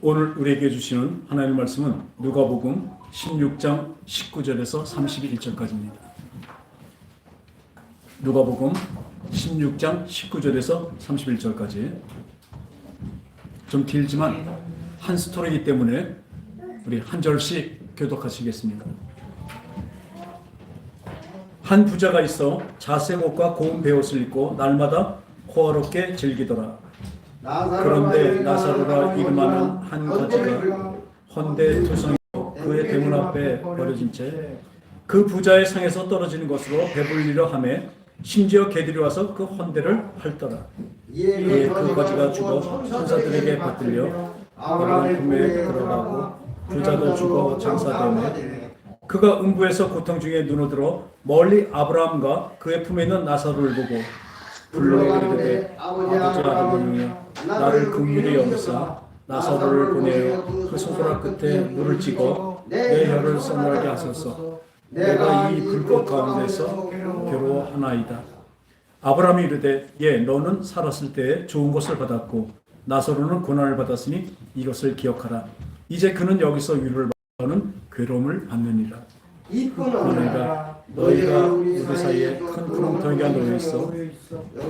오늘 우리에게 주시는 하나님의 말씀은 누가복음 16장 19절에서 31절까지입니다. 누가복음 16장 19절에서 31절까지 좀 길지만 한 스토리이기 때문에 우리 한 절씩 교독하시겠습니다. 한 부자가 있어 자색 옷과 고운 베옷을 입고 날마다 호화롭게 즐기더라. 그런데 나사로라 이름하는 한 가지가 헌데 투성이로 그의 대문 앞에 버려진 채 그 부자의 상에서 떨어지는 것으로 배불리려 하며 심지어 개들이 와서 그 헌데를 핥더라. 이에 그 가지가 죽어 천사들에게 받들려 어려운 품에 들어가고 부자도 죽어 장사되며 그가 음부에서 고통 중에 눈을 들어 멀리 아브라함과 그의 품에 있는 나사로를 보고 불러 이르되 아버지 아버지여 나를 긍휼히 여기사 나사로를 보내어 그 손가락 끝에 물을 찍어 내 혀를 서늘하게 하소서. 내가 이 불꽃 가운데서 괴로워하나이다. 아브라함이 이르되 너는 살았을 때에 좋은 것을 받았고 나사로는 고난을 받았으니 이것을 기억하라. 이제 그는 여기서 위로를 받는 괴로움을 받느니라. 그러니까 너희가 우리 사이에 큰 구렁텅이가 놓여 있어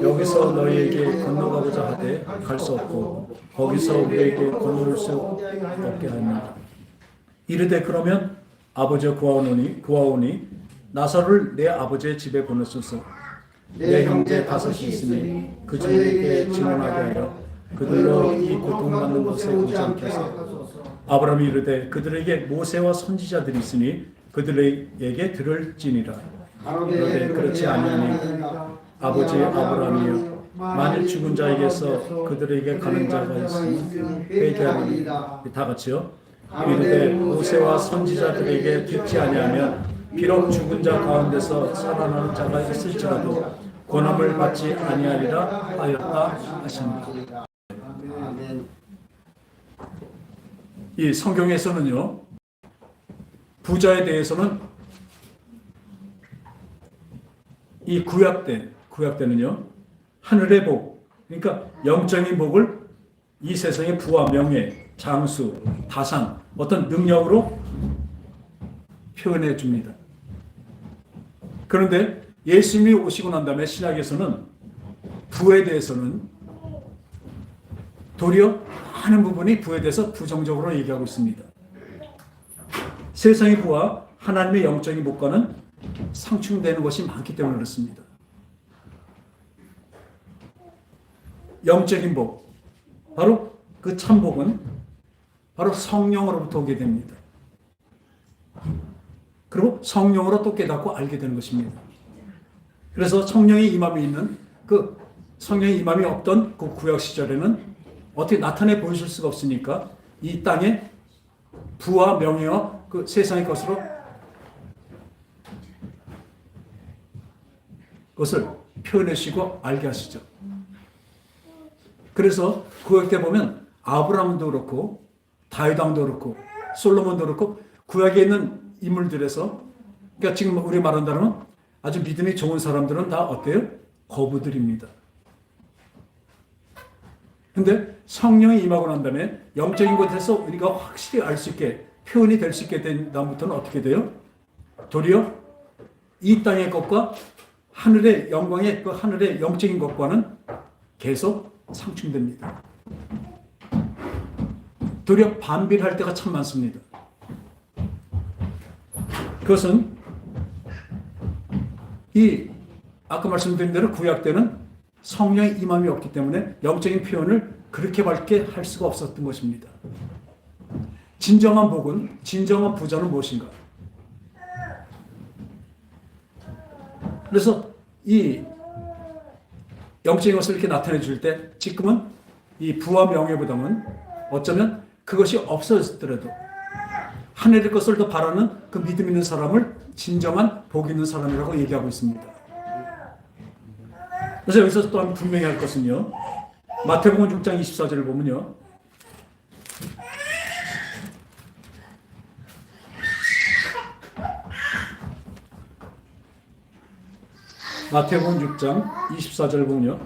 여기서 너희에게 건너가고자 하되 갈 수 없고 거기서 우리에게 건너올 수 없게 하느니라. 이르되 그러면 아버지여 구하오니 나사로를 내 아버지의 집에 보내소서. 내 형제 5이 있으니 그 중에게 증언하게 하여 그들로 이 고통받는 것에 오지 않게 하소서. 아브라함이 이르되 그들에게 모세와 선지자들이 있으니 그들에게 들을지니라. 그런데 그렇지 아니하니 아버지 아브라함이여 만일 죽은 자에게서 그들에게 가는 자가 있으면 회개하리니. 다 같이요. 이르되 모세와 선지자들에게 듣지 아니하면 비록 죽은 자 가운데서 살아나는 자가 있을지라도 고난을 받지 아니하리라 하였다 하십니다. 이 성경에서는요, 부자에 대해서는 이 구약 때는요, 하늘의 복, 그러니까 영적인 복을 이 세상의 부와 명예, 장수, 다산, 어떤 능력으로 표현해 줍니다. 그런데 예수님이 오시고 난 다음에 신약에서는 부에 대해서는 도리어 많은 부분이 부에 대해서 부정적으로 얘기하고 있습니다. 세상의 부와 하나님의 영적인 복과는 상충되는 것이 많기 때문에 그렇습니다. 영적인 복, 바로 그 참복은 바로 성령으로부터 오게 됩니다. 그리고 성령으로 또 깨닫고 알게 되는 것입니다. 그래서 성령의 임함이 있는 그 성령의 임함이 없던 그 구약 시절에는 어떻게 나타내 보여줄 수가 없으니까 이 땅에 부와 명예와 그 세상의 것으로 그것을 표현하시고 알게 하시죠. 그래서 구약 때 보면 아브라함도 그렇고 다윗 왕도 그렇고 솔로몬도 그렇고 구약에 있는 인물들에서, 그러니까 지금 우리 말한다면 아주 믿음이 좋은 사람들은 다 어때요? 거부들입니다. 근데 성령이 임하고 난 다음에 영적인 것에서 우리가 확실히 알 수 있게 표현이 될 수 있게 된 다음부터는 어떻게 돼요? 도리어 이 땅의 것과 하늘의 영광의 그 하늘의 영적인 것과는 계속 상충됩니다. 도리어 반비례할 때가 참 많습니다. 그것은 이 아까 말씀드린 대로 구약 때는 성령의 임함이 없기 때문에 영적인 표현을 그렇게 밝게 할 수가 없었던 것입니다. 진정한 복은, 진정한 부자는 무엇인가? 그래서 이 영적인 것을 이렇게 나타내 줄 때 지금은 이 부와 명예보다는 어쩌면 그것이 없어졌더라도 하늘의 것을 더 바라는 그 믿음 있는 사람을 진정한 복 있는 사람이라고 얘기하고 있습니다. 그래서 여기서 또한 분명히 할 것은요, 마태복음 6장 24절을 보면요, 마태복음 6장 24절 보면요.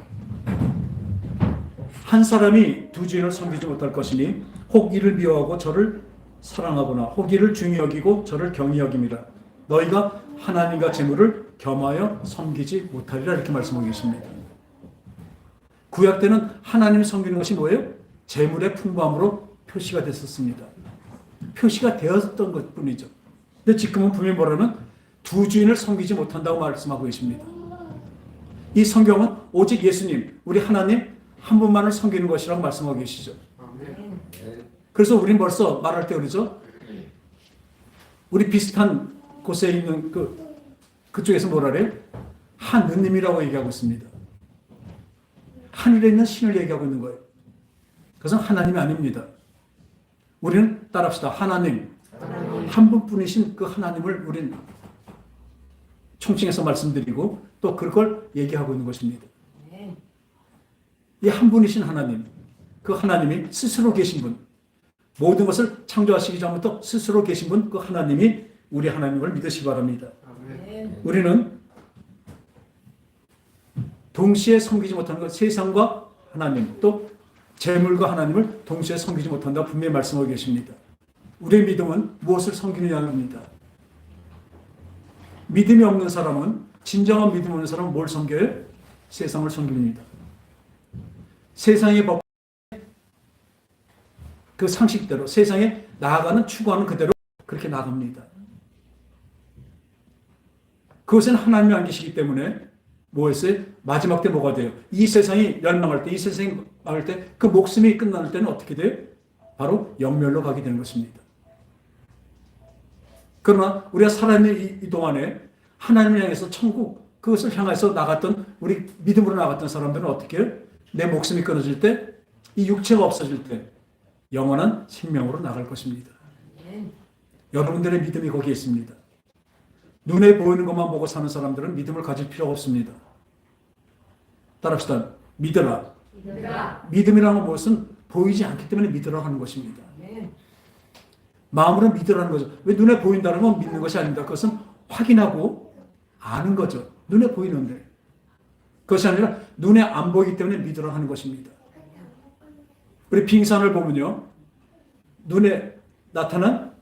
한 사람이 두 주인을 섬기지 못할 것이니 혹 이를 미워하고 저를 사랑하거나 혹 이를 중히 여기고 저를 경히 여김이라. 너희가 하나님과 재물을 겸하여 섬기지 못하리라 이렇게 말씀하고 계십니다. 구약 때는 하나님을 섬기는 것이 뭐예요? 재물의 풍부함으로 표시가 됐었습니다. 표시가 되었던 것뿐이죠. 근데 지금은 분명히 뭐라는 두 주인을 섬기지 못한다고 말씀하고 계십니다. 이 성경은 오직 예수님, 우리 하나님 한 분만을 섬기는 것이라고 말씀하고 계시죠. 그래서 우리는 벌써 말할 때 그러죠. 우리 비슷한 곳에 있는 그쪽에서 뭐라 그래요? 하느님이라고 얘기하고 있습니다. 하늘에 있는 신을 얘기하고 있는 거예요. 그것은 하나님이 아닙니다. 우리는 따라합시다. 하나님. 한 분뿐이신 그 하나님을 우리는 총칭해서 말씀드리고 또 그걸 얘기하고 있는 것입니다. 이 한 분이신 하나님, 그 하나님이 스스로 계신 분, 모든 것을 창조하시기 전부터 스스로 계신 분, 그 하나님이 우리 하나님을 믿으시기 바랍니다. 우리는 동시에 섬기지 못하는 것, 세상과 하나님, 또 재물과 하나님을 동시에 섬기지 못한다고 분명히 말씀하고 계십니다. 우리의 믿음은 무엇을 섬기느냐입니다. 믿음이 없는 사람은, 진정한 믿음 없는 사람은 뭘 섬겨요? 세상을 섬깁니다. 세상의 법, 그 상식대로, 세상에 나아가는, 추구하는 그대로 그렇게 나갑니다. 그것은 하나님이 안 계시기 때문에 뭐였어요? 마지막 때 뭐가 돼요? 이 세상이 멸망할 때, 이 세상이 망할 때, 그 목숨이 끝날 때는 어떻게 돼요? 바로 영멸로 가게 되는 것입니다. 그러나 우리가 살아있는 이 동안에 하나님을 향해서 천국, 그것을 향해서 나갔던, 우리 믿음으로 나갔던 사람들은 어떻게 해요? 내 목숨이 끊어질 때, 이 육체가 없어질 때 영원한 생명으로 나갈 것입니다. 여러분들의 믿음이 거기에 있습니다. 눈에 보이는 것만 보고 사는 사람들은 믿음을 가질 필요가 없습니다. 따라합시다. 믿으라. 믿음이라는 것은 보이지 않기 때문에 믿으라고 하는 것입니다. 마음으로 믿으라는 거죠. 왜 눈에 보인다는 건 믿는 것이 아닙니다. 그것은 확인하고 아는 거죠. 눈에 보이는데. 그것이 아니라 눈에 안 보이기 때문에 믿으라고 하는 것입니다. 우리 빙산을 보면요. 눈에 나타난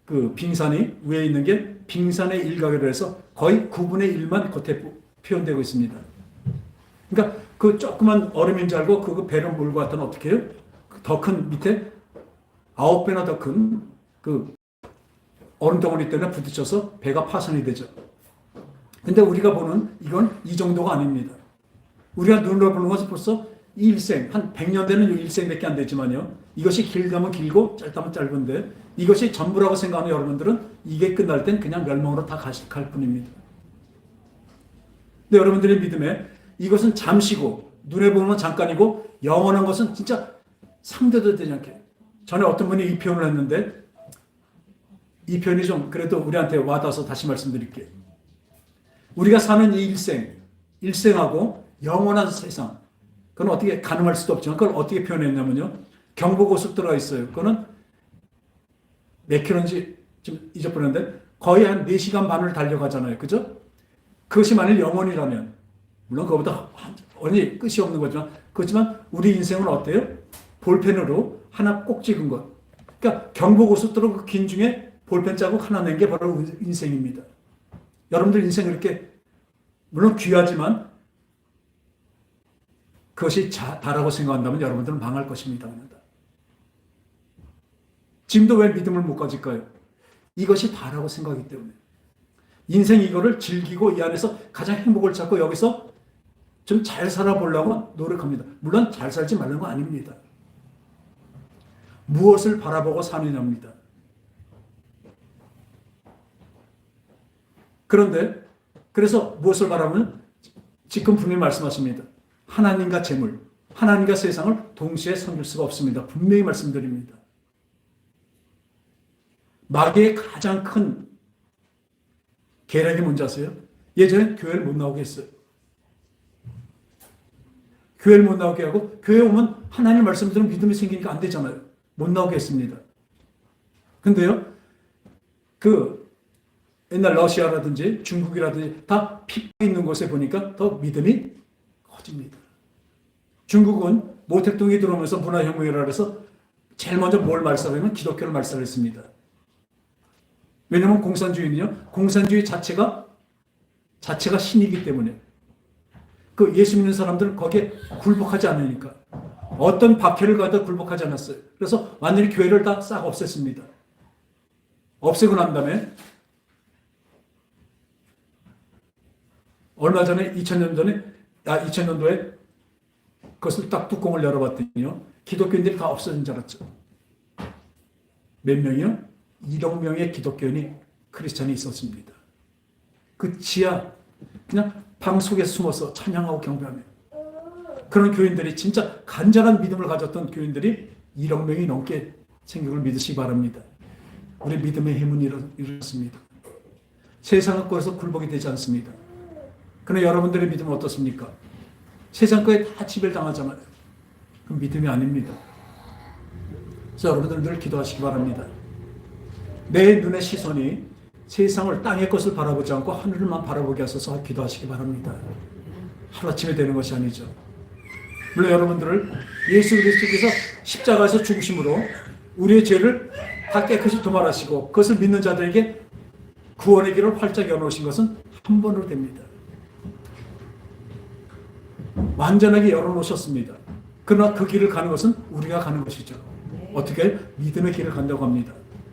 그 빙산이 위에 있는 게 빙산의 일각이라 해서 거의 9분의 1만 겉에 표현되고 있습니다. 그러니까 그 조그만 얼음인 줄 알고 그 배를 몰고 갔더니 어떻게 해요? 더 큰 밑에 9배나 더 큰 그 얼음 덩어리 때문에 부딪혀서 배가 파손이 되죠. 근데 우리가 보는 이건 이 정도가 아닙니다. 우리가 눈으로 보는 것은 벌써 일생, 한 100년 되는 일생밖에 안 되지만요. 이것이 길다면 길고 짧다면 짧은데 이것이 전부라고 생각하는 여러분들은 이게 끝날 땐 그냥 멸망으로 다 갈 뿐입니다. 근데 여러분들의 믿음에 이것은 잠시고 눈에 보는 건 잠깐이고 영원한 것은 진짜 상대도 되지 않게. 전에 어떤 분이 이 표현을 했는데 이 표현이 좀 그래도 우리한테 와닿아서 다시 말씀드릴게요. 우리가 사는 이 일생하고 영원한 세상, 그건 어떻게 가능할 수도 없지만 그걸 어떻게 표현했냐면요. 경부고속도로가 있어요. 그거는 몇 킬로인지 좀 잊어버렸는데 거의 한 4시간 반을 달려가잖아요. 그죠? 그것이 만일 영원이라면 물론 그거보다 완전히 끝이 없는 거지만 그렇지만 우리 인생은 어때요? 볼펜으로 하나 꼭 찍은 것. 그러니까 경부고속도로 그 긴 중에 볼펜 자국 하나 낸 게 바로 인생입니다. 여러분들 인생 이렇게 물론 귀하지만 그것이 다라고 생각한다면 여러분들은 망할 것입니다. 지금도 왜 믿음을 못 가질까요? 이것이 다라고 생각하기 때문에. 인생 이거를 즐기고 이 안에서 가장 행복을 찾고 여기서 좀 잘 살아보려고 노력합니다. 물론 잘 살지 말라는 건 아닙니다. 무엇을 바라보고 사느냐입니다. 그런데 그래서 무엇을 바라보면 지금 분명히 말씀하십니다. 하나님과 재물, 하나님과 세상을 동시에 섬길 수가 없습니다. 분명히 말씀드립니다. 마귀의 가장 큰 계략이 뭔지 아세요? 예전에 교회를 못 나오게 했어요. 교회를 못 나오게 하고 교회 오면 하나님 말씀 들으면 믿음이 생기니까 안 되잖아요. 못 나오게 했습니다. 근데요, 옛날 러시아라든지 중국이라든지 다 피 있는 곳에 보니까 더 믿음이 커집니다. 중국은 모택동이 들어오면서 문화혁명이라 해서 제일 먼저 뭘 말살하면 기독교를 말살했습니다. 왜냐하면 공산주의 자체가 신이기 때문에 그 예수 믿는 사람들은 거기에 굴복하지 않으니까 어떤 박해를 가도 굴복하지 않았어요. 그래서 완전히 교회를 다 싹 없앴습니다. 없애고 난 다음에 얼마 전에 2000년도에 그것을 딱 뚜껑을 열어봤더니요, 기독교인들이 다 없어진 줄 알았죠. 몇 명이요? 1억 명의 기독교인이 크리스찬이 있었습니다. 그 지하 그냥 방 속에 숨어서 찬양하고 경배하며 그런 교인들이 진짜 간절한 믿음을 가졌던 교인들이 1억 명이 넘게 생긴 걸 믿으시기 바랍니다. 우리 믿음의 힘은 이렇습니다. 세상은 거기서 굴복이 되지 않습니다. 그러나 여러분들의 믿음은 어떻습니까? 세상 거에 다 지배당하잖아요. 그건 믿음이 아닙니다. 그래서 여러분들 늘 기도하시기 바랍니다. 내 눈의 시선이 세상을 땅의 것을 바라보지 않고 하늘만 바라보게 하소서 기도하시기 바랍니다. 하루아침에 되는 것이 아니죠. 물론 여러분들을 예수 그리스도께서 십자가에서 죽으심으로 우리의 죄를 다 깨끗이 도말하시고 그것을 믿는 자들에게 구원의 길을 활짝 열어놓으신 것은 한 번으로 됩니다. 완전하게 열어놓으셨습니다. 그러나 그 길을 가는 것은 우리가 가는 것이죠. 어떻게? 믿음의 길을 간다고 합니다.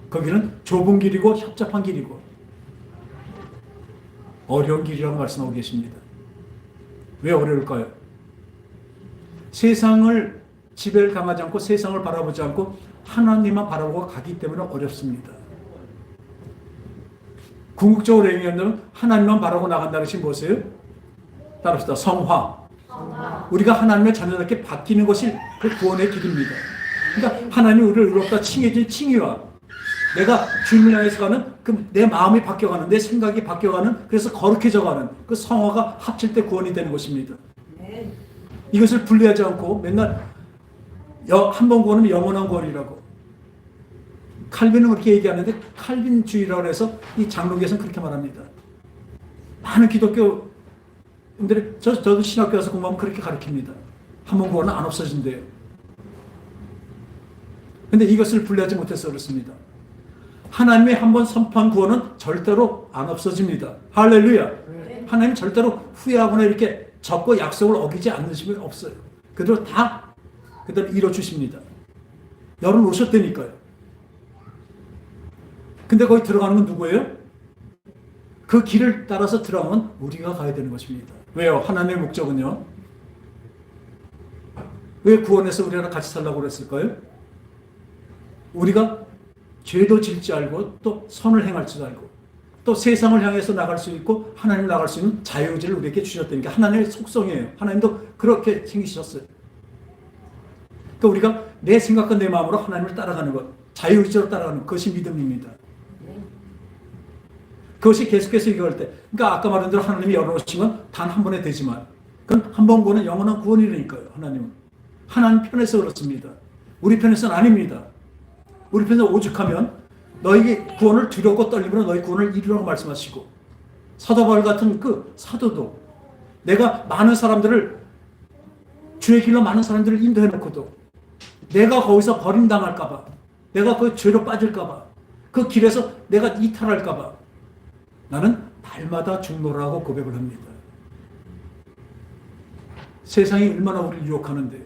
거기는 좁은 길이고 협잡한 길이고 어려운 길이라고 말씀하고 계십니다. 왜 어려울까요? 세상을 지배를 당하지 않고 세상을 바라보지 않고 하나님만 바라보고 가기 때문에 어렵습니다. 궁극적으로 얘기하면 하나님만 바라고 나간다는 것이 무엇이에요? 따라합시다. 성화. 우리가 하나님의 자녀답게 바뀌는 것이 그 구원의 길입니다. 그러니까 하나님이 우리를 의롭다 칭해진 칭의와 내가 주님을 향해서 가는 그 내 마음이 바뀌어가는 내 생각이 바뀌어가는 그래서 거룩해져가는 그 성화가 합칠 때 구원이 되는 것입니다. 이것을 분리하지 않고 맨날 한 번 구원은 영원한 구원이라고 칼빈은 그렇게 얘기하는데 칼빈주의라고 해서 이 장로교에서는 그렇게 말합니다. 많은 기독교인들이 저도 신학교 가서 공부하면 그렇게 가르칩니다. 한 번 구원은 안 없어진대요. 근데 이것을 분리하지 못해서 그렇습니다. 하나님의 한 번 선포한 구원은 절대로 안 없어집니다. 할렐루야. 하나님 절대로 후회하거나 이렇게 적고 약속을 어기지 않으시면 없어요. 그대로 이뤄 주십니다. 여러분 오셨다니까요. 근데 거기 들어가는 건 누구예요? 그 길을 따라서 들어가면 우리가 가야 되는 것입니다. 왜요? 하나님의 목적은요. 왜 구원해서 우리랑 같이 살라고 그랬을까요? 우리가 죄도 질 줄 알고 또 선을 행할 줄 알고 또 세상을 향해서 나갈 수 있고 하나님을 나갈 수 있는 자유의지를 우리에게 주셨다니까 하나님의 속성이에요. 하나님도 그렇게 생기셨어요. 그러니까 우리가 내 생각과 내 마음으로 하나님을 따라가는 것, 자유의지로 따라가는 것이 믿음입니다. 그것이 계속해서 이걸 때, 그러니까 아까 말한 대로 하나님이 열어놓으신 건 단 한 번에 되지만 그건 한 번 구원은 영원한 구원이라니까요. 하나님 편에서 그렇습니다. 우리 편에서는 아닙니다. 우리 편에서 오죽하면 너에게 구원을 두려고 떨림으로 너희 구원을 이루라고 말씀하시고 사도 바울 같은 그 사도도 내가 많은 사람들을 주의 길로 많은 사람들을 인도해 놓고도 내가 거기서 버림당할까 봐 내가 그 죄로 빠질까 봐 그 길에서 내가 이탈할까 봐 나는 날마다 중노라고 고백을 합니다. 세상이 얼마나 우리를 유혹하는데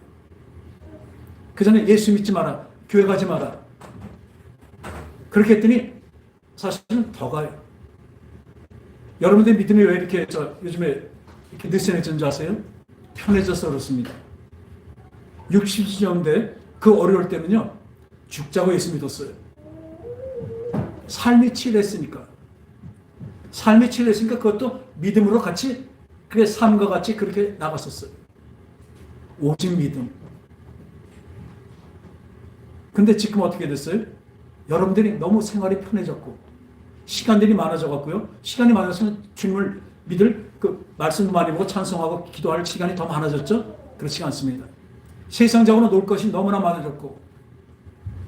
그 전에 예수 믿지 마라, 교회 가지 마라 그렇게 했더니 사실은 더 가요. 여러분들 믿음이 왜 이렇게 요즘에 이렇게 느슨해졌는지 아세요? 편해져서 그렇습니다. 60년대 그 어려울 때는요 죽자고 예수 믿었어요. 삶이 칠했으니까 그것도 믿음으로 같이 그게 삶과 같이 그렇게 나갔었어요. 오직 믿음. 근데 지금 어떻게 됐어요? 여러분들이 너무 생활이 편해졌고 시간들이 많아져갖고요. 시간이 많아서 주님을 믿을 그 말씀도 많이 보고 찬송하고 기도할 시간이 더 많아졌죠? 그렇지 않습니다. 세상적으로 놀 것이 너무나 많아졌고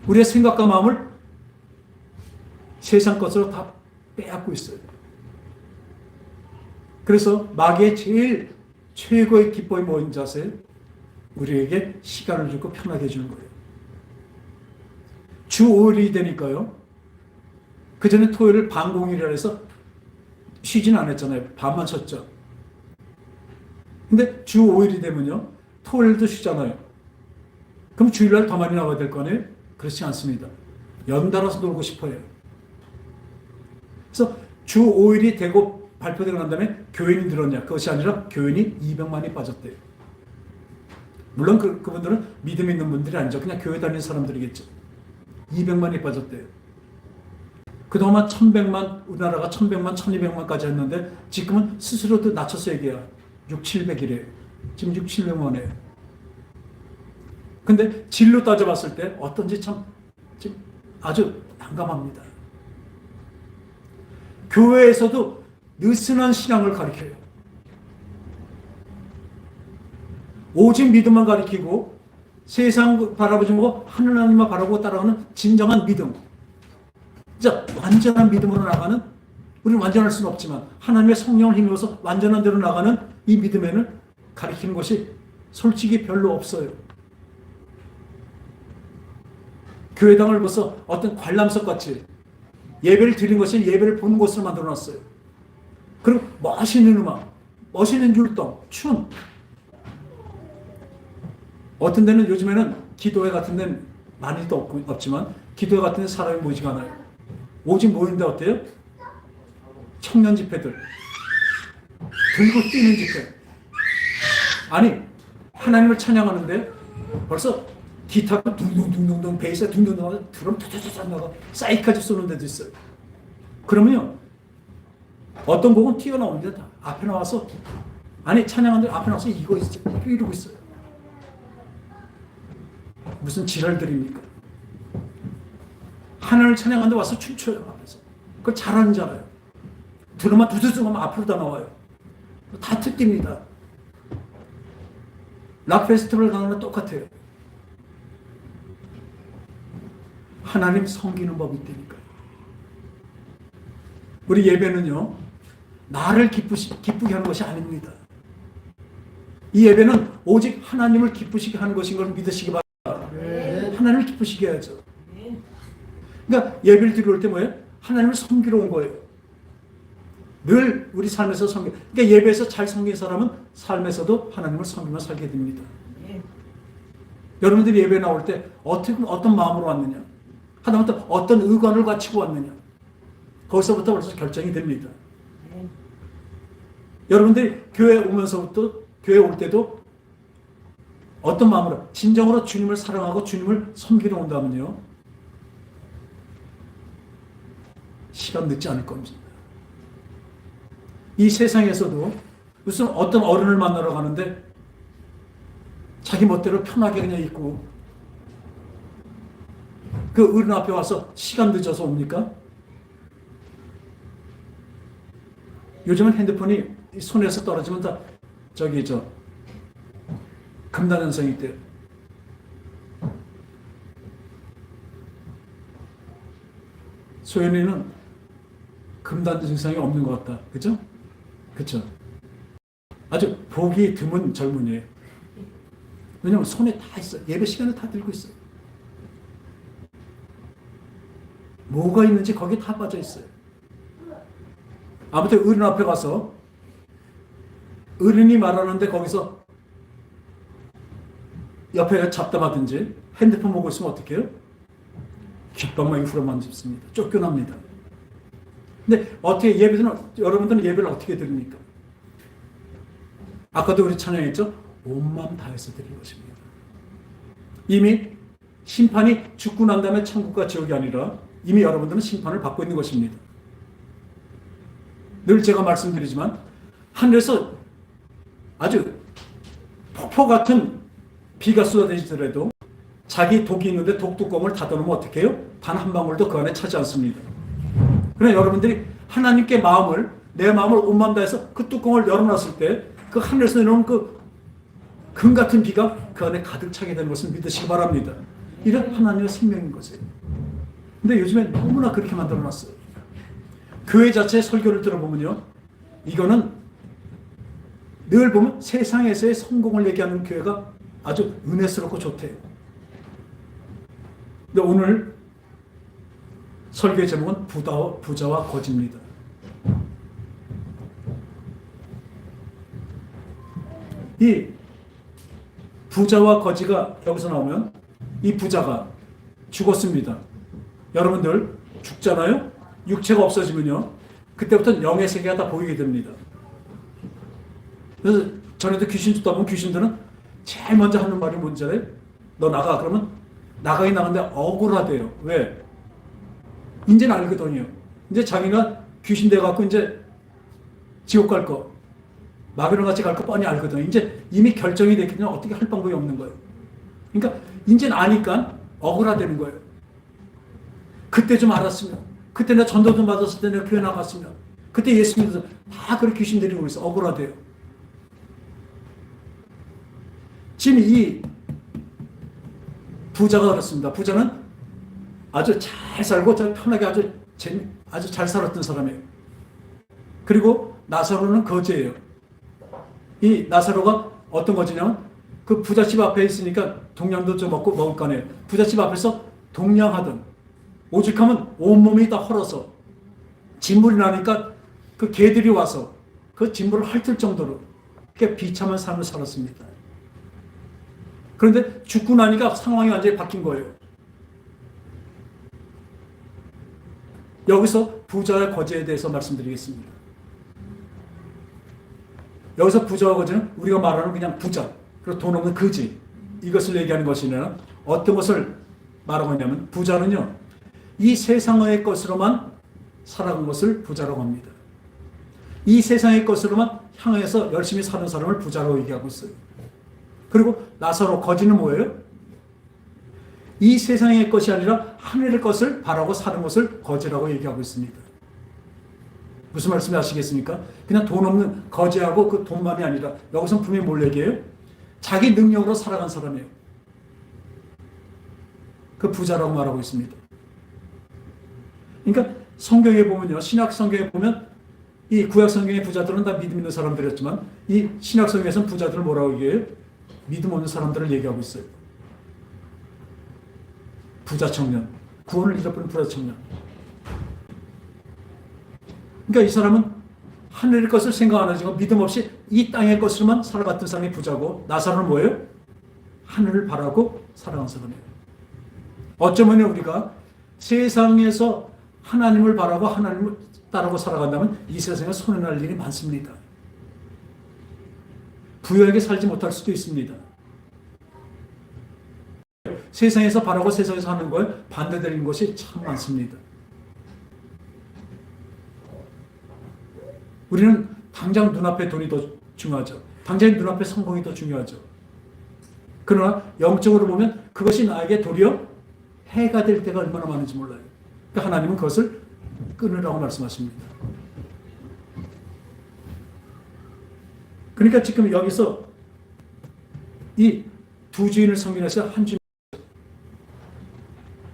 우리의 생각과 마음을 세상 것으로 다 빼앗고 있어요. 그래서 마귀의 제일 최고의 기법이 뭔지 아세요? 우리에게 시간을 주고 편하게 해주는 거예요. 주 5일이 되니까요. 그 전에 토요일을 반공일이라 해서 쉬진 않았잖아요. 밤만 쉬었죠. 근데 주 5일이 되면요. 토요일도 쉬잖아요. 그럼 주일날 더 많이 나와야 될 거 아니에요? 그렇지 않습니다. 연달아서 놀고 싶어요. 그래서 주 5일이 되고 발표되고 난 다음에 교인이 늘었냐? 그것이 아니라 교인이 200만이 빠졌대요. 물론 그분들은 믿음 있는 분들이 아니죠. 그냥 교회 다니는 사람들이겠죠. 200만이 빠졌대요. 그동안 1100만, 우리나라가 1100만, 1200만까지 했는데 지금은 스스로도 낮춰서 얘기해요. 6, 700이래요. 지금 6, 700만이에요. 근데 질로 따져봤을 때 어떤지 참 지금 아주 난감합니다. 교회에서도 느슨한 신앙을 가르쳐요. 오직 믿음만 가르치고 세상 바라보지 말고 하나님만 바라보고 따라가는 진정한 믿음. 진짜 완전한 믿음으로 나가는, 우리는 완전할 수는 없지만 하나님의 성령을 힘입어서 완전한 대로 나가는 이 믿음에는 가르치는 것이 솔직히 별로 없어요. 교회당을 벌써 어떤 관람석 같이 예배를 드린 것이 예배를 보는 곳으로 만들어놨어요. 그리고 멋있는 음악, 멋있는 율동, 춤. 어떤 데는 요즘에는 기도회 같은 데는 많이 또 없지만 기도회 같은 데 사람이 모이지가 않아요. 오직 모이는데 어때요? 청년 집회들. 들고 뛰는 집회. 아니, 하나님을 찬양하는데 벌써 기타가 둥둥둥둥둥, 베이스가 둥둥둥, 드럼 툭툭툭 나가, 사이까지 쏘는 데도 있어요. 그러면요, 어떤 곡은 튀어나오는데 다 앞에 나와서, 아니, 찬양하는데 앞에 나와서 이거 있어요. 이러고 있어요. 무슨 지랄들입니까? 하나님을 찬양하는데 와서 춤춰요, 앞에서. 그걸 잘하는 줄 알아요. 드럼만 두두둑 하면 앞으로 다 나와요. 다 특기입니다. 락 페스티벌 가는 건 똑같아요. 하나님 섬기는 법이 있다니까요. 우리 예배는요, 나를 기쁘게 하는 것이 아닙니다. 이 예배는 오직 하나님을 기쁘시게 하는 것인 걸 믿으시기 바랍니다. 네. 하나님을 기쁘시게 해야죠. 그러니까 예배를 드릴 때 뭐예요? 하나님을 섬기러 온 거예요. 늘 우리 삶에서 섬겨. 그러니까 예배에서 잘 섬긴 사람은 삶에서도 하나님을 섬기며 살게 됩니다. 네. 여러분들이 예배 나올 때 어떤 마음으로 왔느냐? 하다못해 어떤 의관을 갖추고 왔느냐? 거기서부터 벌써 결정이 됩니다. 네. 여러분들이 교회 오면서부터, 교회 올 때도 어떤 마음으로, 진정으로 주님을 사랑하고 주님을 섬기러 온다면요, 시간 늦지 않을 겁니다. 이 세상에서도 무슨 어떤 어른을 만나러 가는데 자기 멋대로 편하게 그냥 있고, 그 어른 앞에 와서 시간 늦어서 옵니까? 요즘은 핸드폰이 손에서 떨어지면 다 금단현상이 있대요. 소연이는 금단 증상이 없는 것 같다. 그죠? 그쵸? 아주 보기 드문 젊은이에요. 왜냐면 손에 다 있어요. 예배 시간에 다 들고 있어요. 뭐가 있는지 거기에 다 빠져 있어요. 아무튼 어른 앞에 가서 어른이 말하는데 거기서 옆에 잡담하든지 핸드폰 보고 있으면 어떻게 해요? 귓방망이 후려만 짚습니다. 쫓겨납니다. 근데 어떻게 여러분들은 예배를 어떻게 드립니까? 아까도 우리 찬양했죠? 온 마음 다해서 드릴 것입니다. 이미 심판이 죽고 난 다음에 천국과 지옥이 아니라 이미 여러분들은 심판을 받고 있는 것입니다. 늘 제가 말씀드리지만 하늘에서 아주 폭포 같은 비가 쏟아지더라도 자기 독이 있는데 독뚜껑을 닫아놓으면 어떻게 해요? 단 한 방울도 그 안에 차지 않습니다. 그러나 여러분들이 하나님께 내 마음을 온 마음 다해서 그 뚜껑을 열어놨을 때 그 하늘에서 내려오는 그 금 같은 비가 그 안에 가득 차게 되는 것을 믿으시기 바랍니다. 이런 하나님의 생명인 것이에요. 근데 요즘에 너무나 그렇게 만들어놨어요. 교회 자체의 설교를 들어보면요, 이거는 늘 보면 세상에서의 성공을 얘기하는 교회가 아주 은혜스럽고 좋대요. 근데 오늘 설교의 제목은 부자와 거지입니다. 이 부자와 거지가 여기서 나오면 이 부자가 죽었습니다. 여러분들 죽잖아요? 육체가 없어지면요. 그때부터는 영의 세계가 다 보이게 됩니다. 그래서 전에도 귀신 쫓다 보면 귀신들은 제일 먼저 하는 말이 뭔지 알아요? 너 나가. 그러면 나가긴 나가는데 억울하대요. 왜? 이제는 알거든요. 이제 자기가 귀신 돼갖고 이제 지옥 갈 거, 마귀랑 같이 갈 거 뻔히 알거든요. 이제 이미 결정이 됐기 때문에 어떻게 할 방법이 없는 거예요. 그러니까 이제는 아니까 억울하다는 거예요. 그때 좀 알았으면, 그때 내가 전도 좀 받았을 때 내가 교회 나갔으면, 그때 예수 믿어서 다 그렇게 귀신 데리고 있어. 억울하대요. 지금 이 부자가 그렇습니다. 부자는 아주 잘 살고 편하게 아주 잘 살았던 사람이에요. 그리고 나사로는 거지예요. 이 나사로가 어떤 거지냐면 그 부잣집 앞에 있으니까 동량도 좀 먹을 거 아니에요. 부잣집 앞에서 동량하던, 오죽하면 온몸이 다 헐어서 진물이 나니까 그 개들이 와서 그 진물을 핥을 정도로 꽤 비참한 삶을 살았습니다. 그런데 죽고 나니까 상황이 완전히 바뀐 거예요. 여기서 부자와 거지에 대해서 말씀드리겠습니다. 여기서 부자와 거지는 우리가 말하는 그냥 부자, 그리고 돈 없는 거지, 이것을 얘기하는 것이냐, 어떤 것을 말하고 있냐면, 부자는요, 이 세상의 것으로만 살아간 것을 부자라고 합니다. 이 세상의 것으로만 향해서 열심히 사는 사람을 부자라고 얘기하고 있어요. 그리고 나사로 거지는 뭐예요? 이 세상의 것이 아니라 하늘의 것을 바라고 사는 것을 거지라고 얘기하고 있습니다. 무슨 말씀이 아시겠습니까? 그냥 돈 없는 거지하고 그 돈만이 아니라, 여기서 분명히 뭘 얘기해요? 자기 능력으로 살아간 사람이에요. 그 부자라고 말하고 있습니다. 그러니까 성경에 보면요, 신약 성경에 보면 이 구약 성경의 부자들은 다 믿음 있는 사람들이었지만, 이 신약 성경에서는 부자들을 뭐라고 얘기해요? 믿음 없는 사람들을 얘기하고 있어요. 부자 청년, 구원을 잃어버린 부자 청년. 그러니까 이 사람은 하늘의 것을 생각 안 하지만 믿음 없이 이 땅의 것으로만 살아갔던 사람이 부자고, 나사로는 뭐예요? 하늘을 바라고 살아간 사람이에요. 어쩌면 우리가 세상에서 하나님을 바라고 하나님을 따르고 살아간다면 이 세상에 손해날 일이 많습니다. 부유하게 살지 못할 수도 있습니다. 세상에서 바라고 세상에서 하는 거에 반대되는 것이 참 많습니다. 우리는 당장 눈앞에 돈이 더 중요하죠. 당장 눈앞에 성공이 더 중요하죠. 그러나 영적으로 보면 그것이 나에게 도리어 해가 될 때가 얼마나 많은지 몰라요. 그러니까 하나님은 그것을 끊으라고 말씀하십니다. 그러니까 지금 여기서 이 두 주인을 섬기면서 한 주인,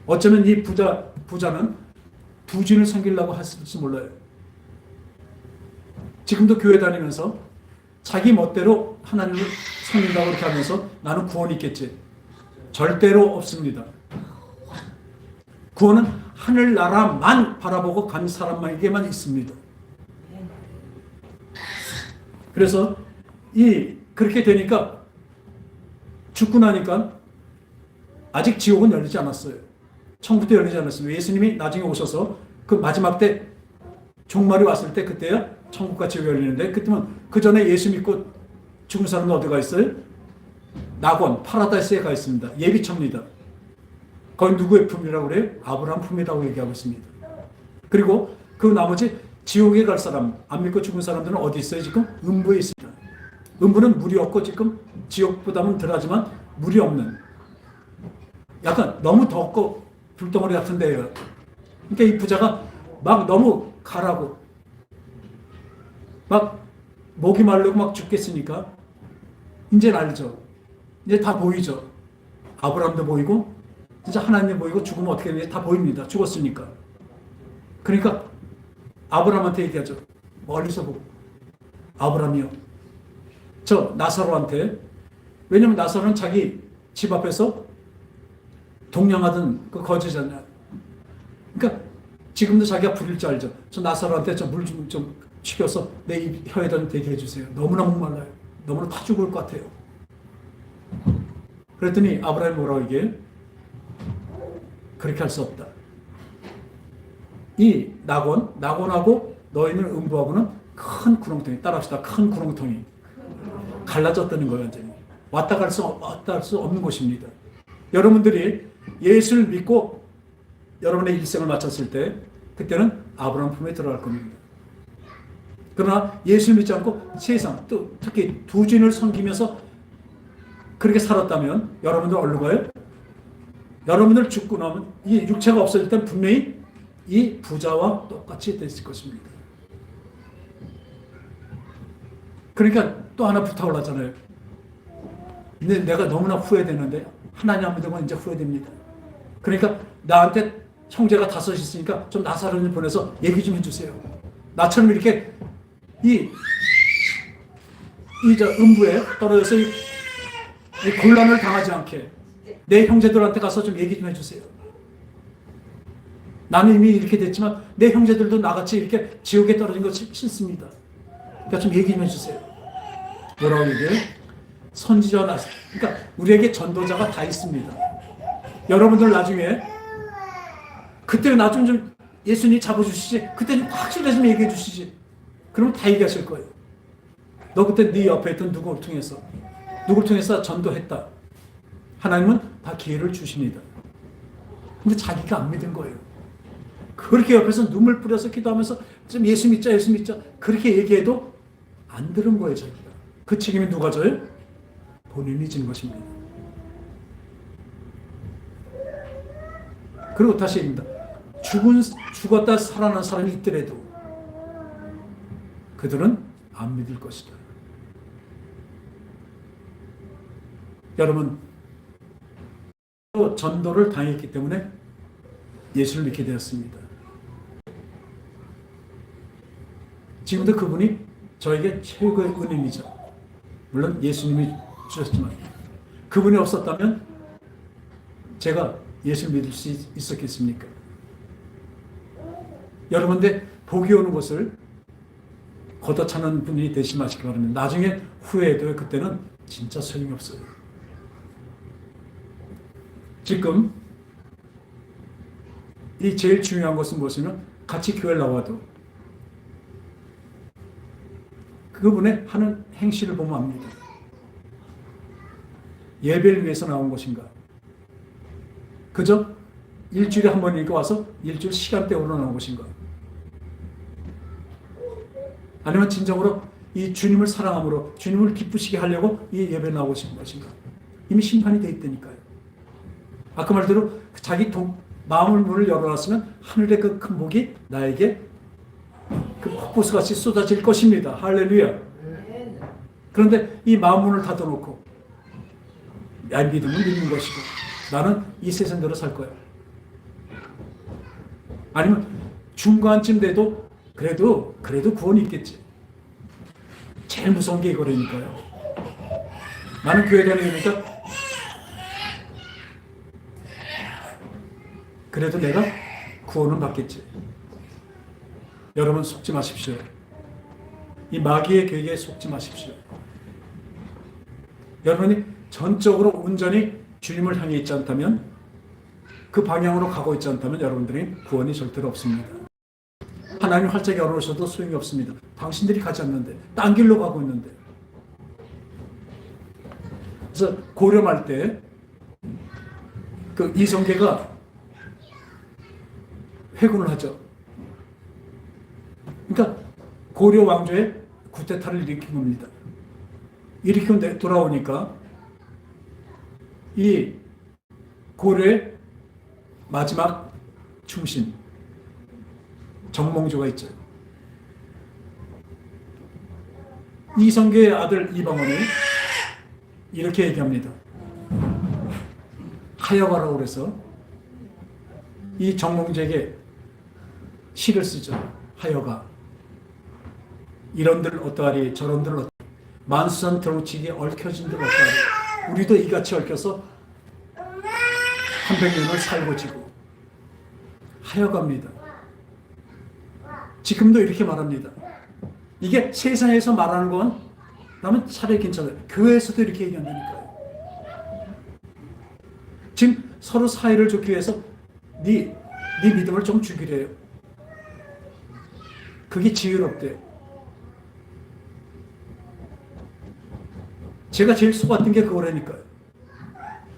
어쩌면 이 부자는 두 주인을 섬기려고 했을지 몰라요. 지금도 교회 다니면서 자기 멋대로 하나님을 섬긴다고 이렇게 하면서 나는 구원이 있겠지. 절대로 없습니다. 구원은 하늘나라만 바라보고 간 사람에게만 있습니다. 그래서 그렇게 되니까 죽고 나니까 아직 지옥은 열리지 않았어요. 천국도 열리지 않았어요. 예수님이 나중에 오셔서 그 마지막 때 종말이 왔을 때 그때야 천국과 지옥이 열리는데, 그때면 그 전에 예수 믿고 죽은 사람은 어디가 있어요? 낙원, 파라다이스에 가 있습니다. 예비처입니다. 거기 누구의 품이라고 그래요? 아브라함 품이라고 얘기하고 있습니다. 그리고 그 나머지 지옥에 갈 사람, 안 믿고 죽은 사람들은 어디 있어요? 지금 음부에 있습니다. 음부는 물이 없고 지금 지옥보다는 덜하지만 물이 없는, 약간 너무 덥고 불덩어리 같은 데예요. 그러니까 이 부자가 막 너무 가라고 막 목이 마르고 막 죽겠으니까 이제는 알죠. 이제 다 보이죠. 아브라함도 보이고 진짜 하나님도 보이고 죽으면 어떻게 되는지 다 보입니다. 죽었으니까. 그러니까 아브라함한테 얘기하죠. 멀리서 보고, 아브라함이요, 저 나사로한테, 왜냐면 나사로는 자기 집 앞에서 동냥하던 그 거지잖아요. 그러니까 지금도 자기가 부릴 줄 알죠. 저 나사로한테 저 물 좀 식혀서 내 입 혀에다 좀 대게 해주세요. 너무나 목말라요. 너무나 타 죽을 것 같아요. 그랬더니 아브라함이 뭐라고 얘기해? 그렇게 할 수 없다. 이 낙원하고 너희는 음부하고는 큰 구렁텅이, 따라합시다. 큰 구렁텅이 갈라졌다는 거예요. 완전히 왔다 갈 수 없는 곳입니다. 여러분들이 예수를 믿고 여러분의 일생을 마쳤을 때 그때는 아브라함 품에 들어갈 겁니다. 그러나 예수를 믿지 않고 세상, 또 특히 두 주인을 섬기면서 그렇게 살았다면 여러분들 어디로 가요? 여러분들 죽고 나면 이 육체가 없어질 땐 분명히 이 부자와 똑같이 됐을 것입니다. 그러니까 또 하나 불타올랐잖아요. 근데 내가 너무나 후회되는데 하나님 안 믿으면 이제 후회됩니다. 그러니까 나한테 형제가 5 있으니까 좀 나사로를 보내서 얘기 좀 해주세요. 나처럼 이렇게 저 음부에 떨어져서 이 곤란을 당하지 않게 내 형제들한테 가서 좀 얘기 좀 해주세요. 나는 이미 이렇게 됐지만 내 형제들도 나같이 이렇게 지옥에 떨어진 거 싫습니다. 그러니까 좀 얘기 좀 해주세요. 뭐라고 얘기해요? 선지자와 나사. 그러니까 우리에게 전도자가 다 있습니다. 여러분들 나중에 그때 나 좀 예수님 잡아주시지. 그때 좀 확실히 좀 얘기해 주시지. 그러면 다 얘기하실 거예요. 너 그때 네 옆에 있던 누구를 통해서 전도했다. 하나님은 다 기회를 주십니다. 근데 자기가 안 믿은 거예요. 그렇게 옆에서 눈물 뿌려서 기도하면서 좀 예수 믿자 그렇게 얘기해도 안 들은 거예요. 자기가. 그 책임이 누가 져요? 본인이 진 것입니다. 그리고 다시 얘기합니다. 죽었다 살아난 사람이 있더라도 그들은 안 믿을 것이다. 여러분, 전도를 당했기 때문에 예수를 믿게 되었습니다. 지금도 그분이 저에게 최고의 은인이죠. 물론 예수님이 주셨지만 그분이 없었다면 제가 예수를 믿을 수 있었겠습니까? 여러분들 복이 오는 것을 걷어차는 분이 되시 마시기 바랍니다. 나중에 후회해도 그때는 진짜 소용이 없어요. 지금 이 제일 중요한 것은 무엇이냐면 같이 교회를 나와도 그분의 하는 행실을 보면 압니다. 예배를 위해서 나온 것인가? 그저 일주일에 한 번이니까 와서 일주일 시간대로 나온 것인가? 아니면 진정으로 이 주님을 사랑함으로 주님을 기쁘시게 하려고 이 예배에 나오신 것인가? 이미 심판이 돼 있다니까요. 아까 말대로 자기 마음을 문을 열어놨으면 하늘의 그 큰 복이 나에게 그 폭포수같이 쏟아질 것입니다. 할렐루야. 그런데 이 마음 문을 닫아놓고 야, 믿음은 믿는 것이고 나는 이 세상대로 살 거야. 아니면 중간쯤 돼도 그래도 구원이 있겠지. 제일 무서운 게 이거라니까요. 나는 교회 다니니까 그래도 내가 구원은 받겠지. 여러분 속지 마십시오. 이 마귀의 계획에 속지 마십시오. 여러분이 전적으로 온전히 주님을 향해 있지 않다면, 그 방향으로 가고 있지 않다면 여러분들이 구원이 절대로 없습니다. 하나님 활짝 열어오셔도 소용이 없습니다. 당신들이 가지 않는데, 딴 길로 가고 있는데. 그래서 고려할 때 그 이성계가 회군을 하죠. 그러니까 고려 왕조의 쿠데타를 일으킨 겁니다. 일으키고 돌아오니까 이 고려의 마지막 충신 정몽주가 있죠. 이성계의 아들 이방원이 이렇게 얘기합니다. 하여가라고 그래서 이 정몽주에게 시를 쓰죠. 하여가 이런들 어떠하리 저런들 만수산 드렁치기에 얽혀진 듯 없다. 우리도 이같이 얽혀서 300년을 살고 지고 하여갑니다. 지금도 이렇게 말합니다. 이게 세상에서 말하는 건 나면 차라리 괜찮아요. 교회에서도 이렇게 얘기한다니까요. 지금 서로 사이를 좋기 위해서 네 믿음을 좀 죽이래요. 그게 지혜롭대요. 제가 제일 속았던 게 그거라니까요.